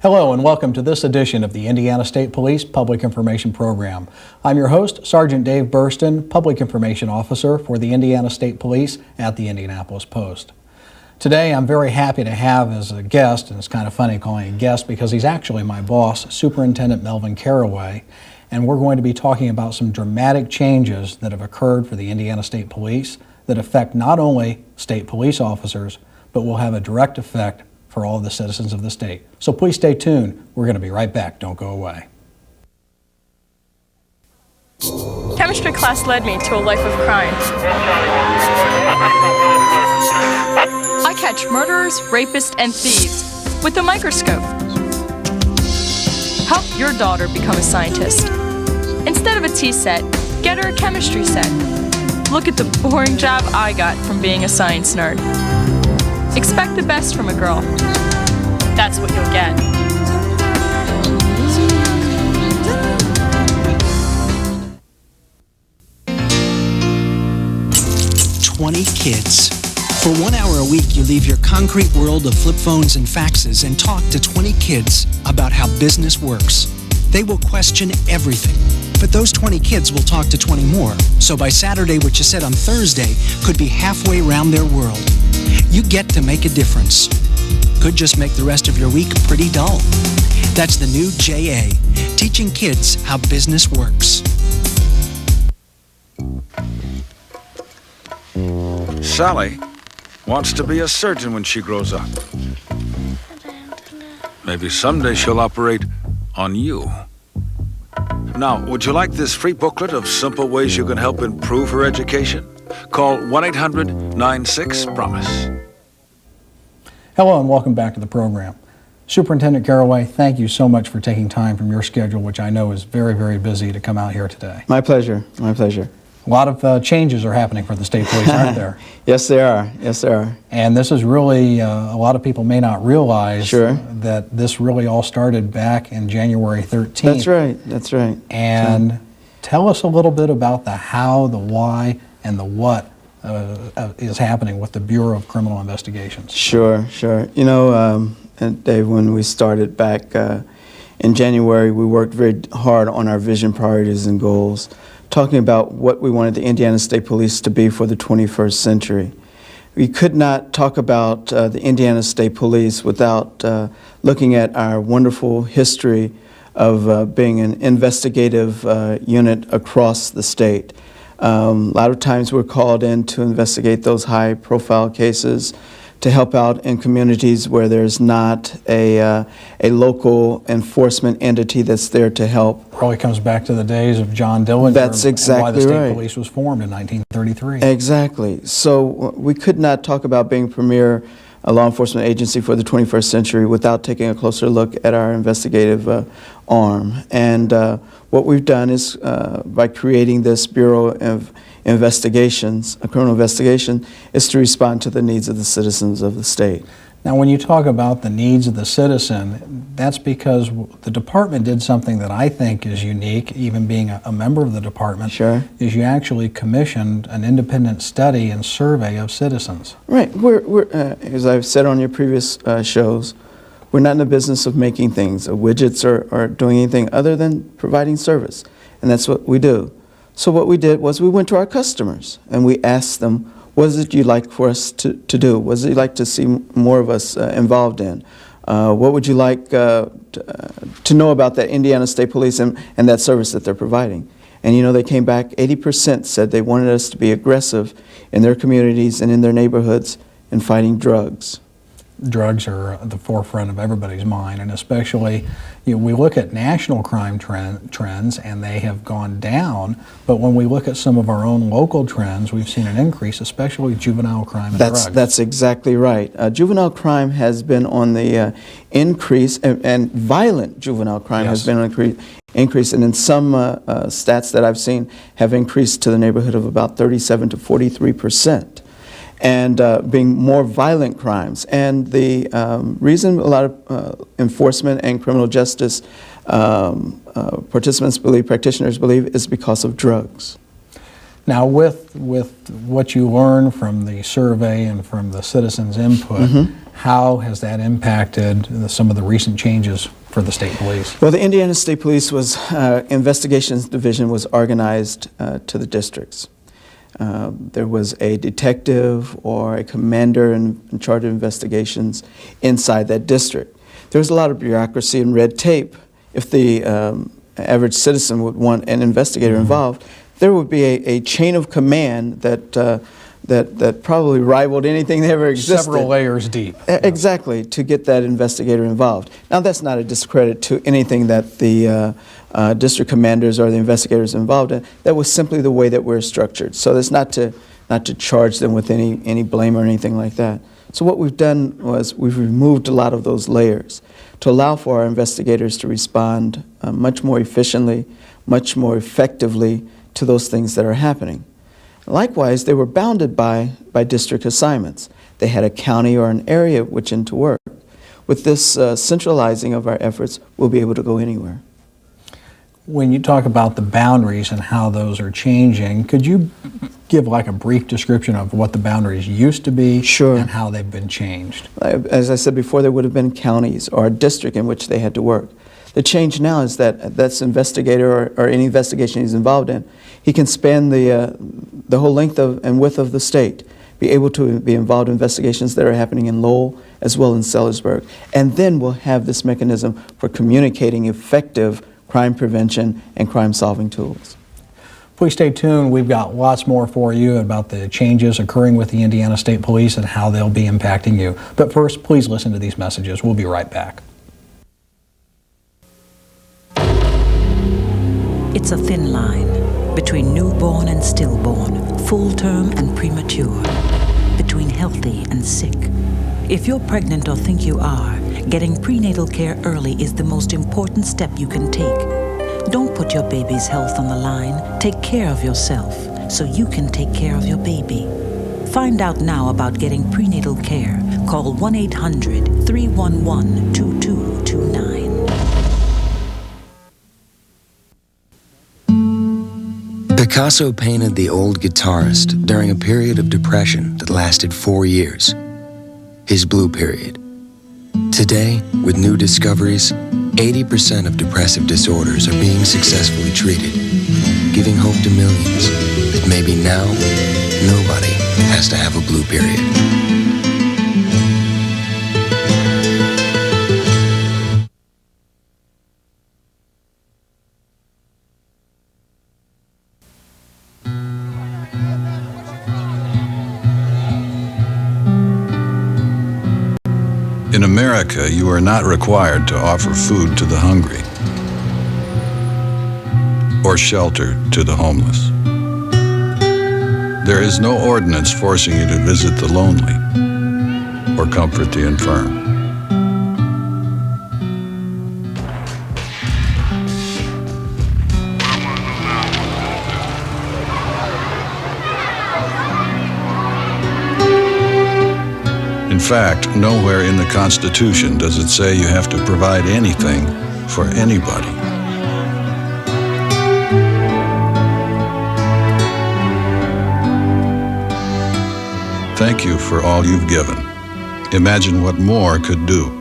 Hello and welcome to this edition of the Indiana State Police Public Information Program. I'm your host, Sergeant Dave Burston, Public Information Officer for the Indiana State Police at the Indianapolis Post. Today I'm very happy to have as a guest, and it's kind of funny calling him a guest because he's actually my boss, Superintendent Melvin Caraway, and we're going to be talking about some dramatic changes that have occurred for the Indiana State Police that affect not only state police officers, but will have a direct effect for all of the citizens of the state. So please stay tuned. We're going to be right back. Don't go away. Chemistry class led me to a life of crime. I catch murderers, rapists, and thieves with a microscope. Help your daughter become a scientist. Instead of a tea set, get her a chemistry set. Look at the boring job I got from being a science nerd. Expect the best from a girl. That's what you'll get. "20 kids. For 1 hour a week, you leave your concrete world of flip phones and faxes and talk to 20 kids about how business works. They will question everything, but those 20 kids will talk to 20 more. So by Saturday, what you said on Thursday could be halfway around their world. You get to make a difference. Could just make the rest of your week pretty dull. That's the new JA, teaching kids how business works." Sally wants to be a surgeon when she grows up. Maybe someday she'll operate on you. Now, would you like this free booklet of simple ways you can help improve her education? Call 1-800-96-PROMISE. Hello and welcome back to the program. Superintendent Caraway, thank you so much for taking time from your schedule, which I know is very, very busy, to come out here today. My pleasure. My pleasure. A lot of changes are happening for the state police, aren't there? Yes, there are. Yes, there are. And this is really, a lot of people may not realize that this really all started back in January 13th. That's right. That's right. And tell us a little bit about the how, the why, and the what is happening with the Bureau of Criminal Investigations. Sure, sure. You know, Dave, when we started back in January, we worked very hard on our vision, priorities, and goals, talking about what we wanted the Indiana State Police to be for the 21st century. We could not talk about the Indiana State Police without looking at our wonderful history of being an investigative unit across the state. A lot of times we're called in to investigate those high-profile cases, to help out in communities where there's not a local enforcement entity that's there to help. Probably comes back to the days of John Dillinger. That's exactly why the state right. police was formed in 1933. Exactly. So we could not talk about being premier law enforcement agency for the 21st century without taking a closer look at our investigative arm. And what we've done is by creating this Bureau of Investigations, a criminal investigation, is to respond to the needs of the citizens of the state. Now, when you talk about the needs of the citizen, that's because the department did something that I think is unique, even being a member of the department, Sure. is you actually commissioned an independent study and survey of citizens. Right. We're as I've said on your previous shows, we're not in the business of making things, widgets or doing anything other than providing service. And that's what we do. So what we did was we went to our customers and we asked them, what is it you'd like for us to do? What is it you'd like to see more of us involved in? What would you like to know about the Indiana State Police and that service that they're providing? And you know, they came back, 80% said they wanted us to be aggressive in their communities and in their neighborhoods in fighting drugs. Drugs are at the forefront of everybody's mind, and especially, we look at national crime trends and they have gone down, but when we look at some of our own local trends, we've seen an increase, especially juvenile crime and drugs. That's exactly right. Juvenile crime has been on the increase, and violent juvenile crime has been on the increase, and in some stats that I've seen have increased to the neighborhood of about 37 to 43%. And being more violent crimes. And the reason a lot of enforcement and criminal justice participants believe, practitioners believe, is because of drugs. Now, with what you learned from the survey and from the citizens' input, how has that impacted some of the recent changes for the state police? Well, the Indiana State Police Investigations Division was organized to the districts. There was a detective or a commander in charge of investigations inside that district. There was a lot of bureaucracy and red tape. If the average citizen would want an investigator involved, there would be a chain of command that probably rivaled anything that ever existed. Several layers deep. Exactly, to get that investigator involved. Now, that's not a discredit to anything that the district commanders or the investigators involved in. That was simply the way that we're structured. So that's not to charge them with any blame or anything like that. So what we've done was we've removed a lot of those layers to allow for our investigators to respond much more efficiently, much more effectively to those things that are happening. Likewise, they were bounded by district assignments. They had a county or an area which to work. With this centralizing of our efforts, we'll be able to go anywhere. When you talk about the boundaries and how those are changing, could you give like a brief description of what the boundaries used to be Sure. and how they've been changed? As I said before, there would have been counties or a district in which they had to work. The change now is that that's investigator or any investigation he's involved in, he can span the whole length and width of the state, be able to be involved in investigations that are happening in Lowell as well in Sellersburg, and then we'll have this mechanism for communicating effective crime prevention and crime solving tools. Please stay tuned. We've got lots more for you about the changes occurring with the Indiana State Police and how they'll be impacting you. But first, please listen to these messages. We'll be right back. It's a thin line between newborn and stillborn, full term and premature, between healthy and sick. If you're pregnant or think you are, getting prenatal care early is the most important step you can take. Don't put your baby's health on the line. Take care of yourself so you can take care of your baby. Find out now about getting prenatal care. Call 1-800-311-2229. Picasso painted the old guitarist during a period of depression that lasted 4 years, his blue period. Today, with new discoveries, 80% of depressive disorders are being successfully treated, giving hope to millions that maybe now nobody has to have a blue period. In America, you are not required to offer food to the hungry or shelter to the homeless. There is no ordinance forcing you to visit the lonely or comfort the infirm. In fact, nowhere in the Constitution does it say you have to provide anything for anybody. Thank you for all you've given. Imagine what more could do.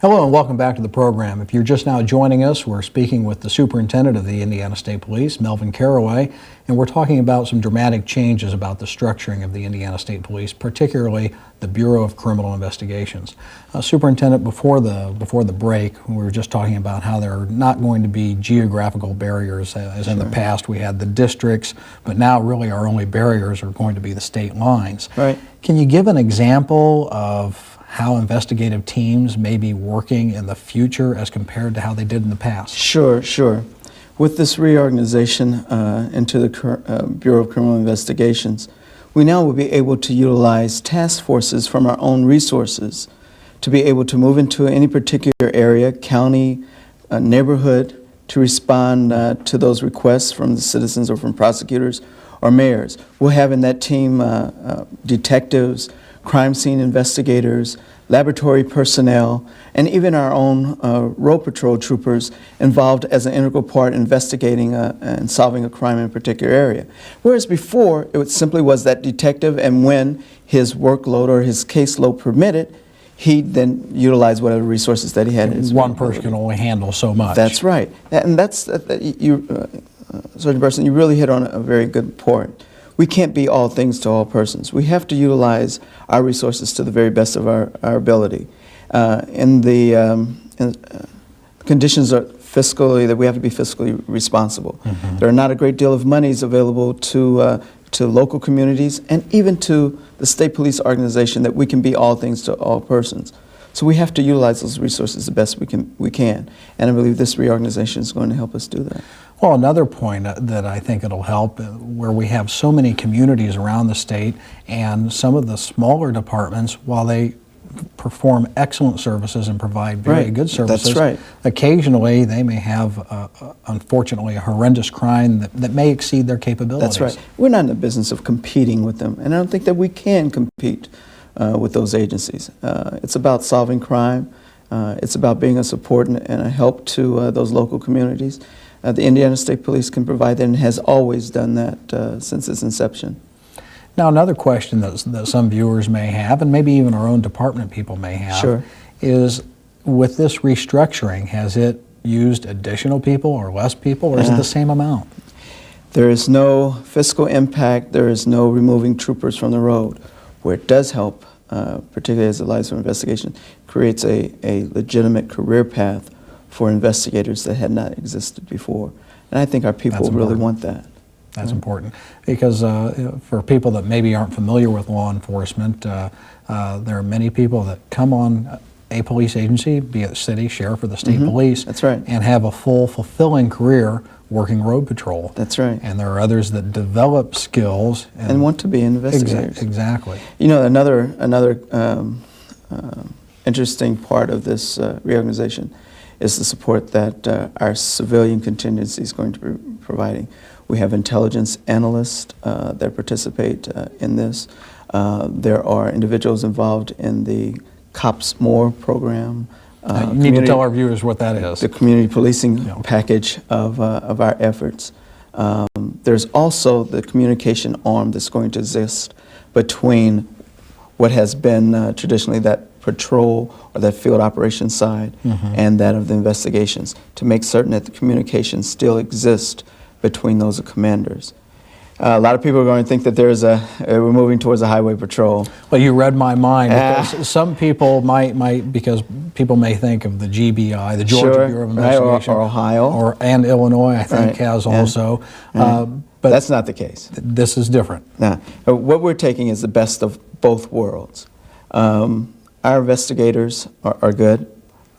Hello and welcome back to the program. If you're just now joining us, we're speaking with the Superintendent of the Indiana State Police, Melvin Caraway, and we're talking about some dramatic changes about the structuring of the Indiana State Police, particularly the Bureau of Criminal Investigations. Superintendent, before the break, we were just talking about how there are not going to be geographical barriers as in the past. We had the districts, but now really our only barriers are going to be the state lines. Right. Can you give an example of how investigative teams may be working in the future as compared to how they did in the past? Sure. With this reorganization into the Bureau of Criminal Investigations, we now will be able to utilize task forces from our own resources to be able to move into any particular area, county, neighborhood, to respond to those requests from the citizens or from prosecutors or mayors. We'll have in that team detectives, crime scene investigators, laboratory personnel, and even our own road patrol troopers involved as an integral part in investigating and solving a crime in a particular area. Whereas before, it simply was that detective, and when his workload or his caseload permitted, he then utilized whatever resources that he had. One person can only handle so much. That's right. And that's, Sergeant Burson, you really hit on a very good point. We can't be all things to all persons. We have to utilize our resources to the very best of our ability. Conditions are fiscally, that we have to be fiscally responsible. Mm-hmm. There are not a great deal of monies available to local communities and even to the state police organization that we can be all things to all persons. So we have to utilize those resources the best we can. And I believe this reorganization is going to help us do that. Well, another point that I think it'll help, where we have so many communities around the state, and some of the smaller departments, while they perform excellent services and provide very good services, that's right. Occasionally they may have, unfortunately, a horrendous crime that may exceed their capabilities. That's right. We're not in the business of competing with them, and I don't think that we can compete with those agencies. It's about solving crime. It's about being a support and a help to those local communities. The Indiana State Police can provide that and has always done that since its inception. Now, another question that some viewers may have, and maybe even our own department people may have, sure, is with this restructuring, has it used additional people or less people, or is it the same amount? There is no fiscal impact. There is no removing troopers from the road. Where it does help, particularly as the Lives for Investigation, creates a legitimate career path for investigators that had not existed before. And I think our people really want that. That's important, because for people that maybe aren't familiar with law enforcement, there are many people that come on a police agency, be it city, sheriff, or the state police, that's right, and have a full, fulfilling career working road patrol. That's right. And there are others that develop skills and want to be investigators. Exactly. You know, another interesting part of this reorganization is the support that our civilian contingency is going to be providing. We have intelligence analysts that participate in this. There are individuals involved in the Cops More program. You need to tell our viewers what that is. The community policing package of our efforts. There's also the communication arm that's going to exist between what has been traditionally that patrol or that field operations side and that of the investigations, to make certain that the communication still exists between those commanders. A lot of people are going to think that we're moving towards a highway patrol. Well, you read my mind. Because some people might, because people may think of the GBI, the Georgia Bureau of Investigation, or Ohio, and Illinois, I think, has also. But that's not the case. This is different. Now, what we're taking is the best of both worlds. Our investigators are good.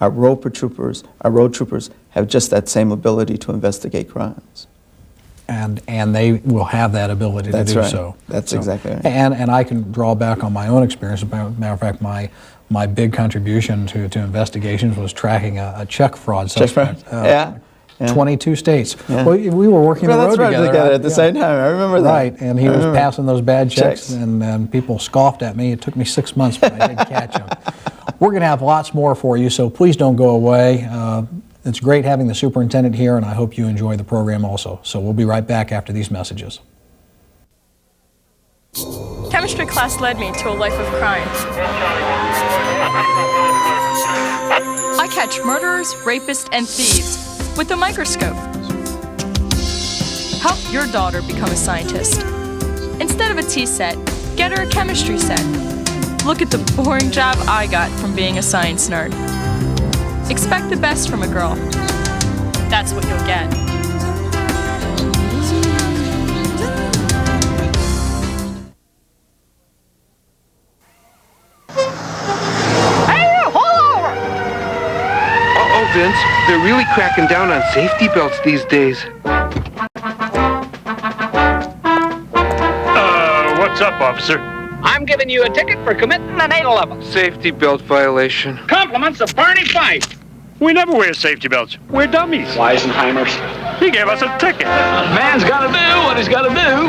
Our road troopers have just that same ability to investigate crimes. And they will have that ability to do so. That's exactly right. And I can draw back on my own experience. As a matter of fact, my big contribution to investigations was tracking a check fraud suspect. 22 states. Yeah. Well, we were working the road together at the same time. I remember that. Right, and he was passing those bad checks, and people scoffed at me. It took me 6 months, but I did catch him. We're going to have lots more for you, so please don't go away. It's great having the superintendent here, and I hope you enjoy the program also. So we'll be right back after these messages. Chemistry class led me to a life of crime. I catch murderers, rapists, and thieves with a microscope. Help your daughter become a scientist. Instead of a tea set, get her a chemistry set. Look at the boring job I got from being a science nerd. Expect the best from a girl. That's what you'll get. Uh-oh, Vince. They're really cracking down on safety belts these days. What's up, officer? I'm giving you a ticket for committing an 811. Safety belt violation. Compliments of Barney Fife. We never wear safety belts. We're dummies. Weisenheimers. He gave us a ticket. Man's got to do what he's got to do.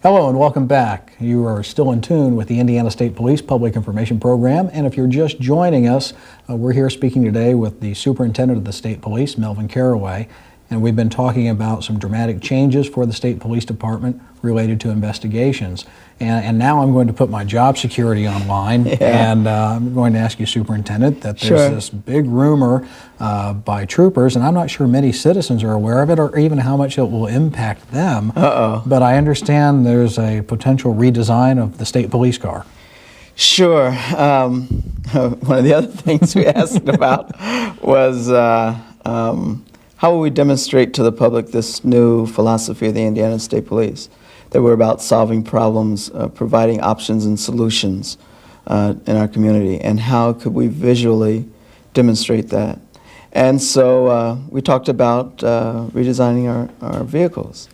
Hello and welcome back. You are still in tune with the Indiana State Police Public Information Program, and if you're just joining us, we're here speaking today with the Superintendent of the State Police, Melvin Caraway, and we've been talking about some dramatic changes for the State Police Department related to investigations. And now I'm going to put my job security online, and I'm going to ask you, Superintendent, that there's this big rumor by troopers, and I'm not sure many citizens are aware of it or even how much it will impact them. But I understand there's a potential redesign of the state police car. Sure. One of the other things we asked about was how will we demonstrate to the public this new philosophy of the Indiana State Police? That we're about solving problems, providing options and solutions in our community, and how could we visually demonstrate that? And so we talked about redesigning our vehicles.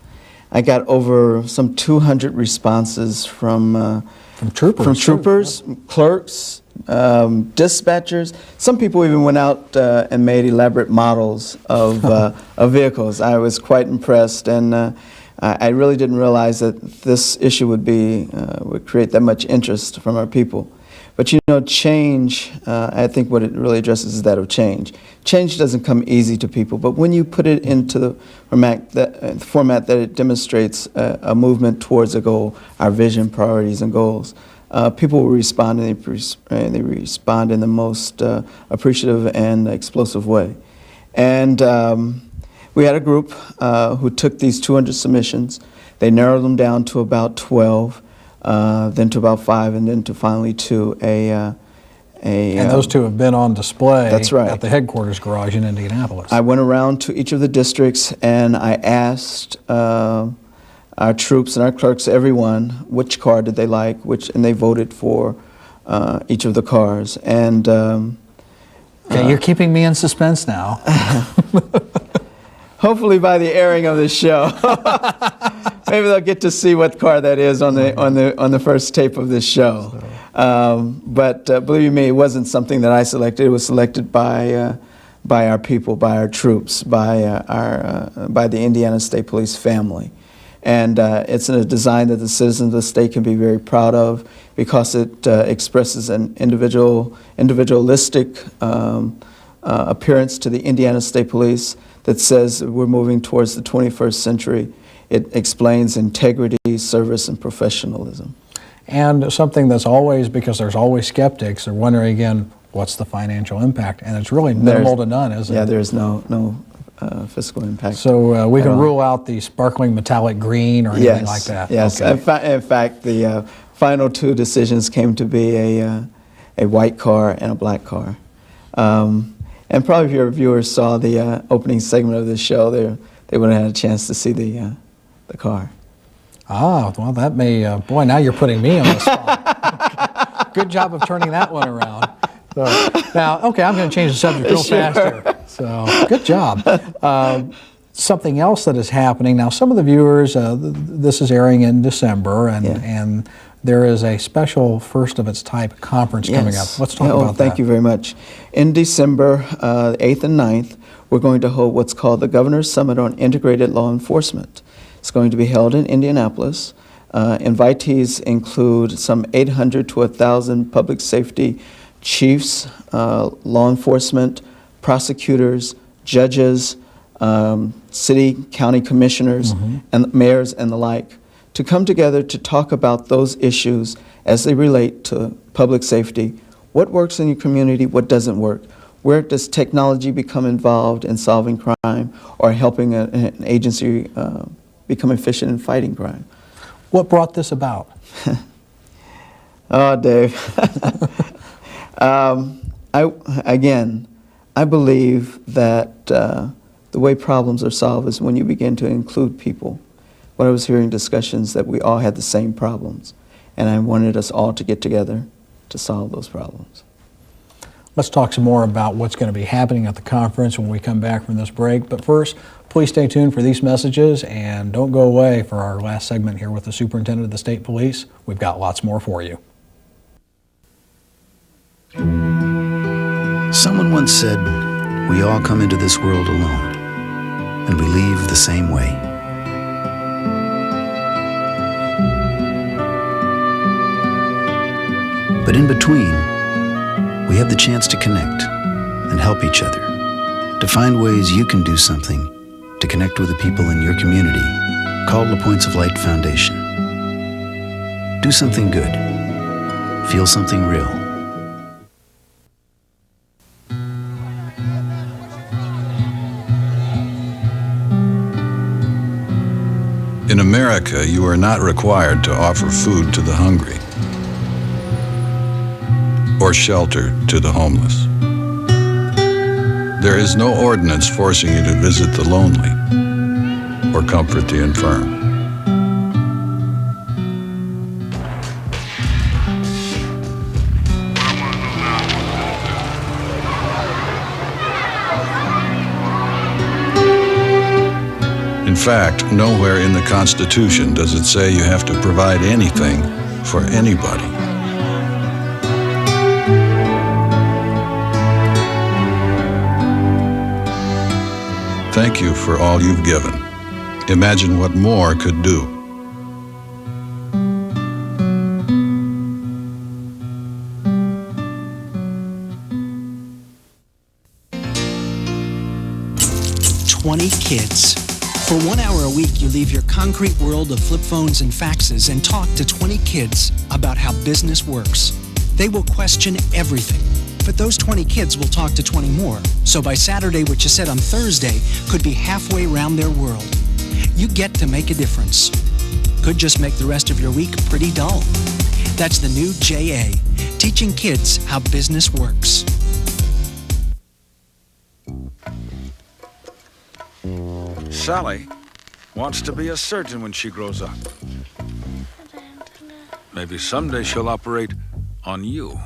I got over some 200 responses from troopers, clerks, dispatchers. Some people even went out and made elaborate models of vehicles. I was quite impressed, and I really didn't realize that this issue would create that much interest from our people. But you know, change, I think what it really addresses is that of change. Change doesn't come easy to people, but when you put it into the format that it demonstrates a movement towards a goal, our vision, priorities, and goals, people will respond, and they respond in the most appreciative and explosive way. And we had a group who took these 200 submissions. They narrowed them down to about 12, then to about 5, and then to finally to a and those two have been on display that's right. at the headquarters garage in Indianapolis. I went around to each of the districts, and I asked our troops and our clerks, everyone, which car did they like, and they voted for each of the cars. And okay, you're keeping me in suspense now. Hopefully by the airing of this show, maybe they'll get to see what car that is on the first tape of this show. But believe me, it wasn't something that I selected. It was selected by our people, by our troops, by the Indiana State Police family. And it's a design that the citizens of the state can be very proud of because it expresses an individualistic appearance to the Indiana State Police that says we're moving towards the 21st century. It explains integrity, service, and professionalism. And something that's always, because there's always skeptics, they're wondering again, what's the financial impact? And it's really minimal to none, isn't it? Yeah, there's no fiscal impact. So we can rule out the sparkling metallic green or anything like that? Yes, okay. In fact, the final two decisions came to be a white car and a black car. And probably if your viewers saw the opening segment of this show, they would have had a chance to see the car. Ah, well, that may, boy, now you're putting me on the spot. Good job of turning that one around. So, now, okay, I'm going to change the subject real fast here. So, good job. Something else that is happening, now some of the viewers, this is airing in December, and there is a special first of its type conference coming up. Let's talk about that. Thank you very much. In December 8th and 9th, we're going to hold what's called the Governor's Summit on Integrated Law Enforcement. It's going to be held in Indianapolis. Invitees include some 800 to 1,000 public safety chiefs, law enforcement, prosecutors, judges, city, county commissioners, and mayors and the like, to come together to talk about those issues as they relate to public safety. What works in your community, what doesn't work? Where does technology become involved in solving crime or helping an agency become efficient in fighting crime? What brought this about? Oh, Dave. I believe that the way problems are solved is when you begin to include people. When I was hearing discussions that we all had the same problems, and I wanted us all to get together to solve those problems. Let's talk some more about what's going to be happening at the conference when we come back from this break. But first, please stay tuned for these messages, and don't go away for our last segment here with the Superintendent of the State Police. We've got lots more for you. Someone once said, we all come into this world alone, and we leave the same way. But in between, we have the chance to connect and help each other, to find ways you can do something to connect with the people in your community. Call La Points of Light Foundation. Do something good. Feel something real. In America, you are not required to offer food to the hungry or shelter to the homeless. There is no ordinance forcing you to visit the lonely or comfort the infirm. In fact, nowhere in the Constitution does it say you have to provide anything for anybody. Thank you for all you've given. Imagine what more could do. "20 kids. For 1 hour a week, you leave your concrete world of flip phones and faxes and talk to 20 kids about how business works. They will question everything. But those 20 kids will talk to 20 more. So by Saturday, what you said on Thursday could be halfway around their world. You get to make a difference. Could just make the rest of your week pretty dull. That's the new JA, teaching kids how business works. Sally wants to be a surgeon when she grows up. Maybe someday she'll operate on you.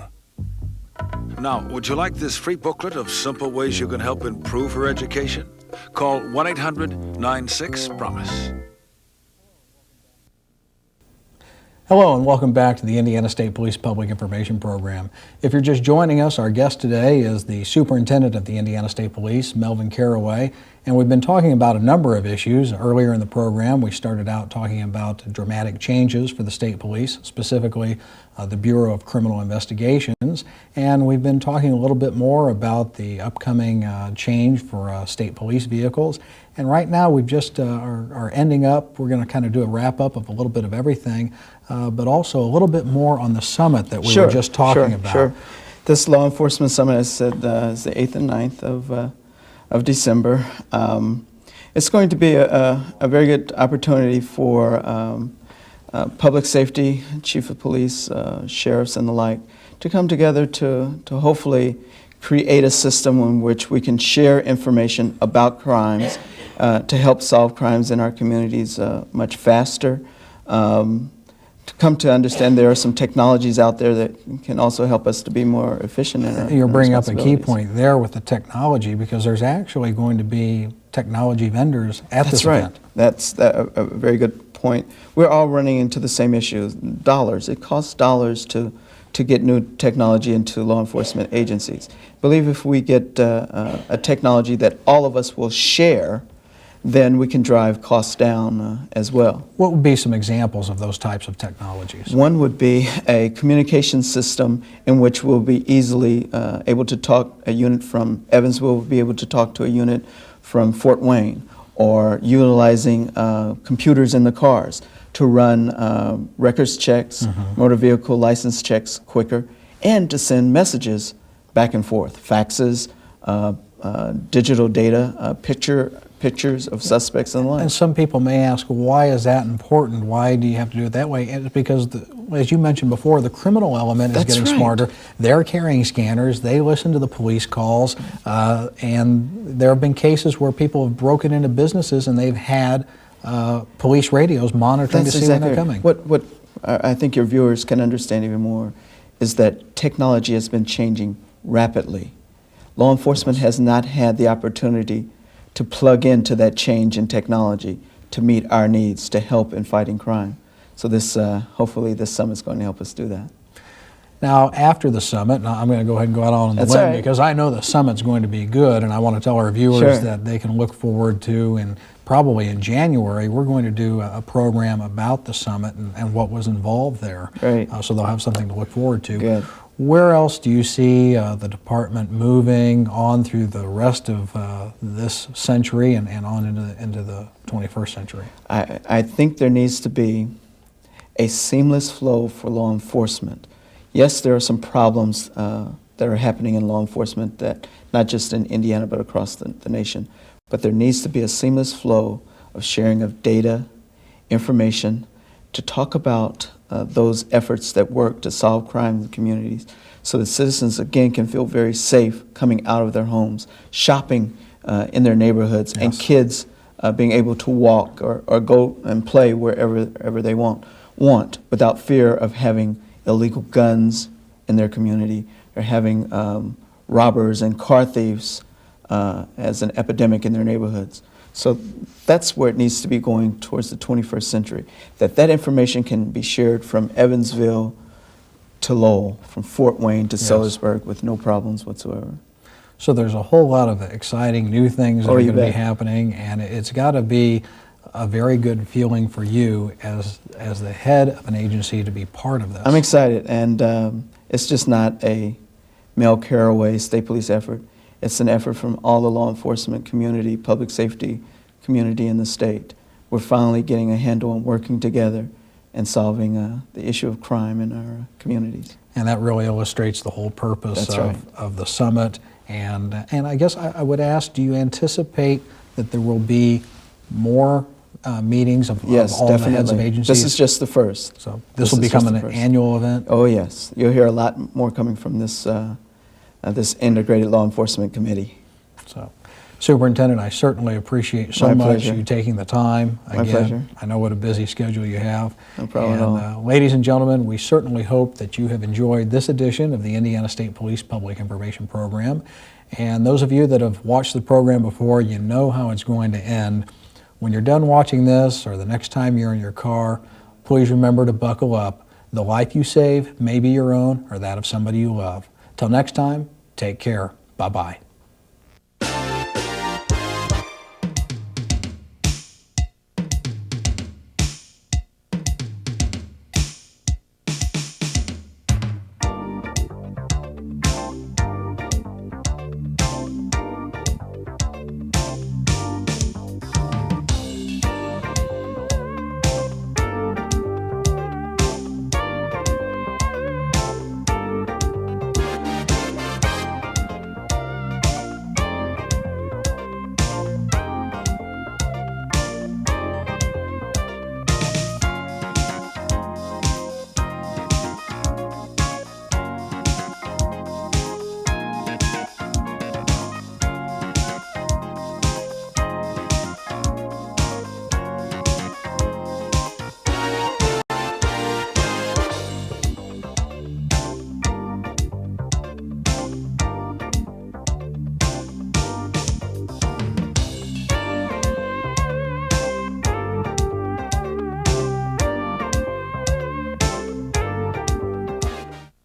Now, would you like this free booklet of simple ways you can help improve her education? Call 1-800-96-PROMISE. Hello and welcome back to the Indiana State Police Public Information Program. If you're just joining us, our guest today is the Superintendent of the Indiana State Police, Melvin Caraway, and we've been talking about a number of issues. Earlier in the program, we started out talking about dramatic changes for the state police, specifically the Bureau of Criminal Investigations, and we've been talking a little bit more about the upcoming change for state police vehicles. And right now we've just are ending up, we're going to kind of do a wrap up of a little bit of everything, but also a little bit more on the summit that we were just talking about. Sure. This law enforcement summit, as I said, is the 8th and 9th of December. It's going to be a very good opportunity for public safety, chief of police, sheriffs and the like, to come together to hopefully create a system in which we can share information about crimes, to help solve crimes in our communities much faster. To come to understand there are some technologies out there that can also help us to be more efficient in our You're bringing up a key responsibilities. point there with the technology, because there's actually going to be technology vendors at this event. That's a very good point. We're all running into the same issue, dollars. It costs dollars to get new technology into law enforcement agencies. I believe if we get a technology that all of us will share, then we can drive costs down as well. What would be some examples of those types of technologies? One would be a communication system in which we'll be easily able to talk, a unit from Evansville will be able to talk to a unit from Fort Wayne, or utilizing computers in the cars to run records checks, motor vehicle license checks quicker, and to send messages back and forth, faxes, digital data, pictures of suspects and the like. And some people may ask, why is that important? Why do you have to do it that way? And it's because, as you mentioned before, the criminal element is getting smarter. They're carrying scanners. They listen to the police calls. And there have been cases where people have broken into businesses and they've had police radios monitoring to see when they're coming. What I think your viewers can understand even more is that technology has been changing rapidly. Law enforcement has not had the opportunity to plug into that change in technology to meet our needs, to help in fighting crime. So this, hopefully this summit is going to help us do that. Now, after the summit, now I'm going to go ahead and go out on the That's limb all right. because I know the summit's going to be good, and I want to tell our viewers Sure. that they can look forward to, and probably in January, we're going to do a program about the summit and what was involved there. Great. So they'll have something to look forward to. Good. Where else do you see the department moving on through the rest of this century and on into the 21st century? I think there needs to be a seamless flow for law enforcement. Yes, there are some problems that are happening in law enforcement, that not just in Indiana but across the nation. But there needs to be a seamless flow of sharing of data, information, to talk about those efforts that work to solve crime in the communities, so that citizens, again, can feel very safe coming out of their homes, shopping in their neighborhoods, and kids being able to walk or go and play wherever they want without fear of having illegal guns in their community or having robbers and car thieves as an epidemic in their neighborhoods. So that's where it needs to be going towards the 21st century, that information can be shared from Evansville to Lowell, from Fort Wayne to Sellersburg with no problems whatsoever. So there's a whole lot of exciting new things that are you going to be bet. happening, and it's got to be a very good feeling for you as the head of an agency to be part of this. I'm excited, and it's just not a Mel Caraway State Police effort. It's an effort from all the law enforcement community, public safety community in the state. We're finally getting a handle on working together and solving the issue of crime in our communities. And that really illustrates the whole purpose That's right. of the summit. And I guess I would ask, do you anticipate that there will be more meetings of Yes, all definitely. the heads of agencies? This is just the first. So this will is become just an the first. annual event? Oh yes, you'll hear a lot more coming from this this integrated law enforcement committee. So, Superintendent, I certainly appreciate so My much pleasure. you taking the time. My pleasure. I know what a busy schedule you have. No problem at all. Ladies and gentlemen, we certainly hope that you have enjoyed this edition of the Indiana State Police Public Information Program. And those of you that have watched the program before, you know how it's going to end. When you're done watching this, or the next time you're in your car, please remember to buckle up. The life you save may be your own or that of somebody you love. Till next time, take care. Bye-bye.